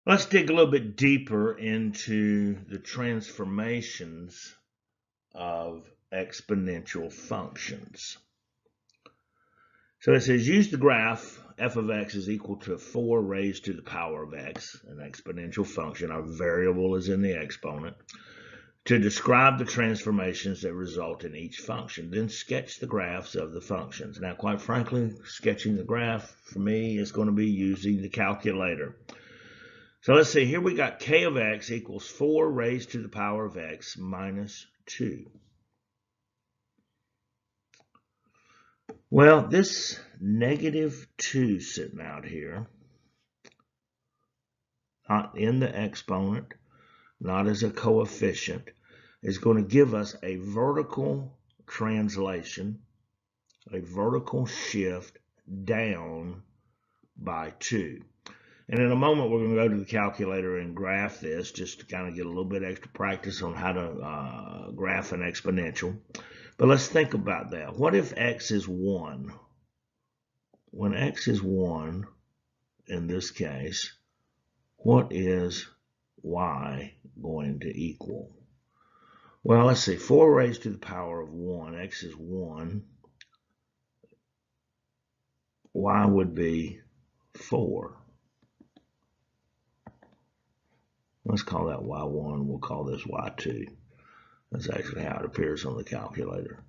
Let's dig a little bit deeper into the transformations of exponential functions. So it says use the graph f of x is equal to 4 raised to the power of x, an exponential function. Our variable is in the exponent, to describe the transformations that result in each function. Then sketch the graphs of the functions. Now, quite frankly, sketching the graph for me is going to be using the calculator. So let's see, here we got k of x equals 4 raised to the power of x minus 2. Well, this negative 2 sitting out here, not in the exponent, not as a coefficient, is going to give us a vertical translation, a vertical shift down by 2. And in a moment, we're going to go to the calculator and graph this just to kind of get a little bit extra practice on how to graph an exponential. But let's think about that. What if x is 1? When x is 1, in this case, what is y going to equal? Well, let's see. 4 raised to the power of 1. X is 1. Y would be 4. Let's call that y1. We'll call this y2. That's actually how it appears on the calculator.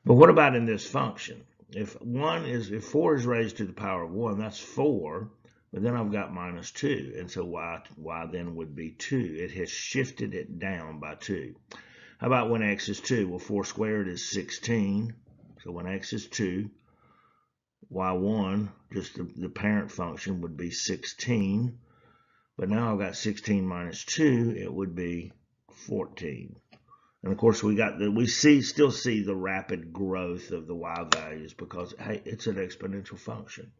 But what about in this function? If 4 is raised to the power of 1, that's 4. But then I've got minus 2. And so y then would be 2. It has shifted it down by 2. How about when x is 2? Well, 4 squared is 16. So when x is 2, y1, just the parent function, would be 16. But now I've got 16 minus 2, it would be 14. And of course, we still see the rapid growth of the y values because, hey, it's an exponential function.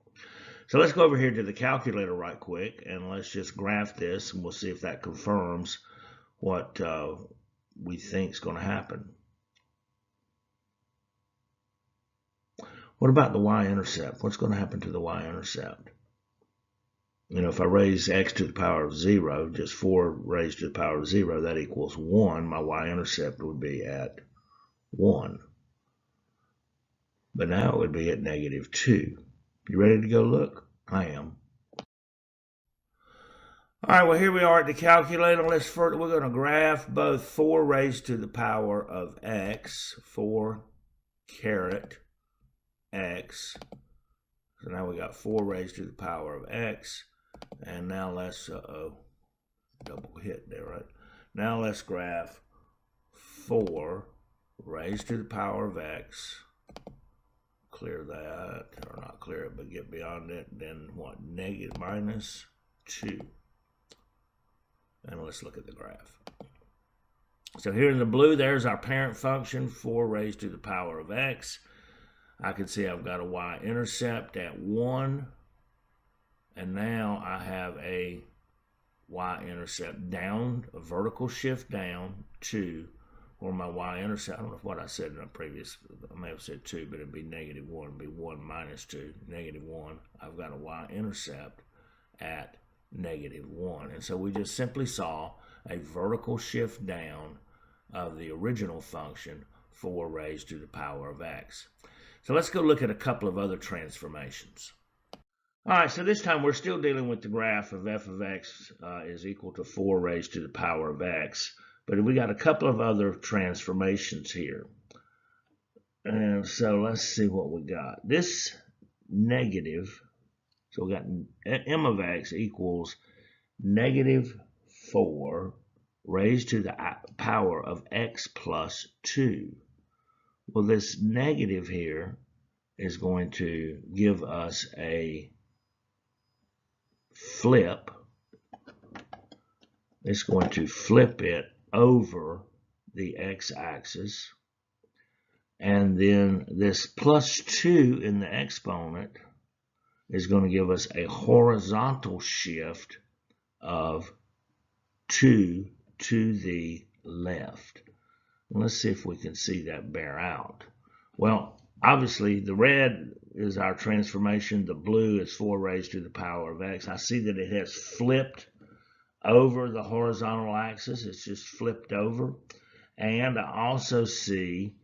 So let's go over here to the calculator right quick, and let's just graph this, and we'll see if that confirms what we think is going to happen. What about the y-intercept? What's going to happen to the y-intercept? You know, if I raise x to the power of 0, just 4 raised to the power of 0, that equals 1. My y-intercept would be at 1. But now it would be at negative 2. You ready to go look? I am. All right, well, here we are at the calculator. We're going to graph both 4 raised to the power of x, 4 caret x. So now we got 4 raised to the power of x. And now let's, double hit there, right? Now let's graph 4 raised to the power of x. Clear that, or not clear it, but get beyond it. Then what? Minus 2. And let's look at the graph. So here in the blue, there's our parent function, 4 raised to the power of x. I can see I've got a y-intercept at 1. And now I have a y-intercept down, a vertical shift down, 2, or my y-intercept. I don't know what I said in a previous, I may have said 2, but it'd be negative 1. It'd be 1 minus 2, negative 1. I've got a y-intercept at negative 1. And so we just simply saw a vertical shift down of the original function, 4 raised to the power of x. So let's go look at a couple of other transformations. All right, so this time we're still dealing with the graph of f of x is equal to 4 raised to the power of x. But we got a couple of other transformations here. And so let's see what we got. This negative, so we got m of x equals negative 4 raised to the power of x plus 2. Well, this negative here is going to give us a flip. It's going to flip it over the x-axis. And then this plus 2 in the exponent is going to give us a horizontal shift of 2 to the left. Let's see if we can see that bear out. Well, obviously the red is our transformation. The blue is 4 raised to the power of x. I see that it has flipped over the horizontal axis. It's just flipped over. And I also see,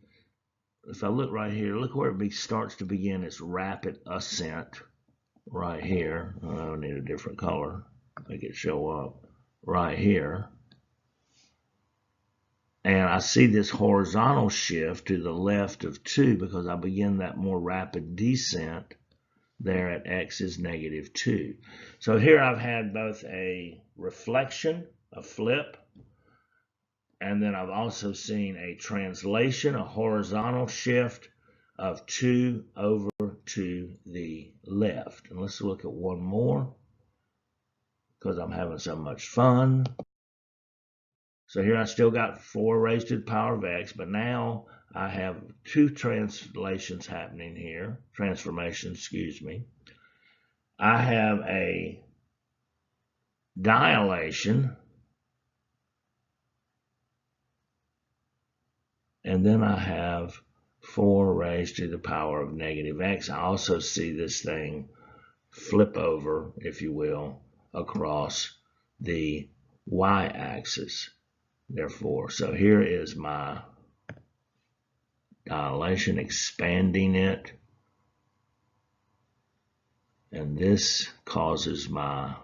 if I look right here, look where it starts to begin its rapid ascent right here. Oh, I need a different color, make it show up right here. And I see this horizontal shift to the left of 2 because I begin that more rapid descent there at x is negative 2. So here I've had both a reflection, a flip, and then I've also seen a translation, a horizontal shift of 2 over to the left. And let's look at one more because I'm having so much fun. So here I still got 4 raised to the power of x, but now I have 2 translations happening here, transformations, excuse me. I have a dilation, and then I have 4 raised to the power of negative x. I also see this thing flip over, if you will, across the y-axis. Therefore, so here is my dilation, expanding it, and this causes my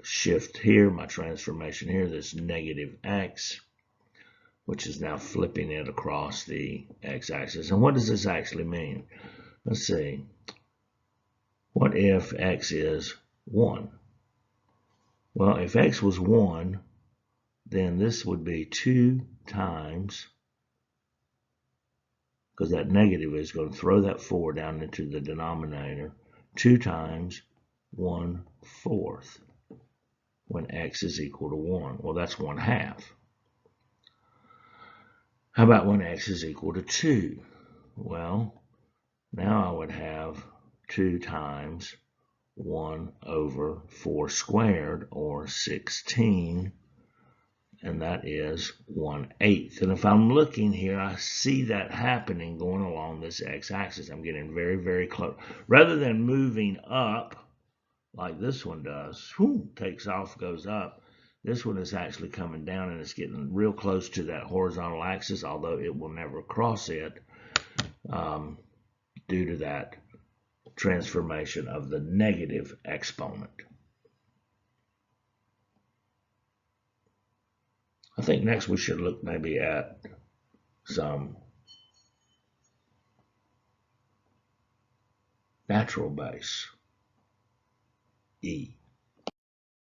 shift here, my transformation here, this negative x, which is now flipping it across the x-axis. And what does this actually mean? Let's see. What if x is 1? Well, if x was 1, then this would be 2 times, because that negative is going to throw that 4 down into the denominator, 2 times 1/4 when x is equal to 1. Well, that's 1/2. How about when x is equal to 2? Well, now I would have 2 times 1 over 4 squared, or 16, and that is 1/8. And if I'm looking here, I see that happening going along this x-axis. I'm getting very, very close. Rather than moving up like this one does, takes off, goes up, this one is actually coming down and it's getting real close to that horizontal axis, although it will never cross it due to that transformation of the negative exponent. I think next we should look maybe at some natural base, E.